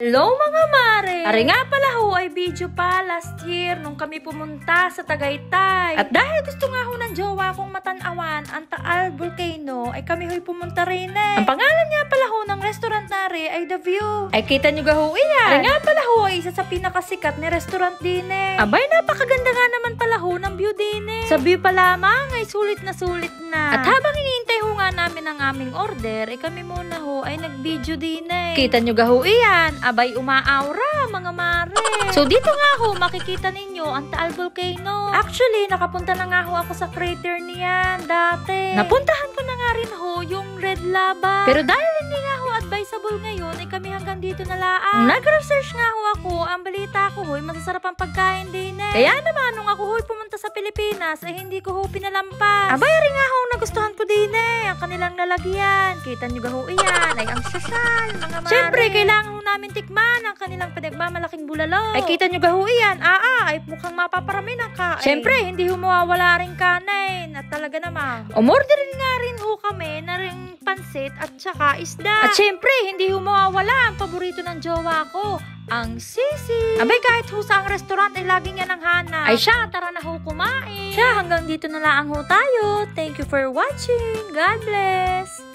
Hello mga mare! Ari nga pala ho ay video pa last year nung kami pumunta sa Tagaytay. At dahil gusto nga ho ng jowa kong matanawan ang Taal Volcano ay kami ho'y pumunta rin eh. Ang pangalan nga pala ho ng restaurant nari ay The View. Ay kita nyo ga ho iyan. Ari nga pala ho ay isa sa pinakasikat ni restaurant din eh. Abay napakaganda nga naman pala ho ng view din eh. Sa view pa lamang ay sulit na. At habang iniintay ho nga namin ang aming order ay kami muna ho ay nag-video din eh. Kita nyo ga ho iyan. Abay umaaura mga mare. So dito nga ho makikita ninyo ang Taal Volcano. Actually nakapunta na nga ho ako sa crater niyan dati. Napuntahan ko na nga rin ho yung Red Lava. Pero dahil hindi nga ho advisable ngayon ay kami hanggang dito na laang. Nag-research nga ho ako, ang balita ko ho ay masasarap ang pagkain din eh. Kaya naman nung ako ho pumunta sa Pilipinas ay hindi ko ho pinalampas. Abay rin nga ho nagustuhan ko din eh ang kanilang lalagyan. Kita nyo ga ho iyan ay ang sosyal mga mare. Siyempre kailangan ho namin tikman ang kanilang pinagmamalaking bulalo. Ay kita nyo ga ho iyan, ay mukhang mapaparami ng kain. Siyempre hindi ho mawawala rin kanin at talaga naman. Umorderin nga rin ho kami na rin pansit at saka isda. At siyempre hindi ho mawawala ang paborito ng jowa ko, ang sisig. Abay kahit ho sa ang restaurant ay laging yan ang hanap. Ay siya, tara na ho kumain. Siya, hanggang dito na lang ho tayo. Thank you for watching. God bless.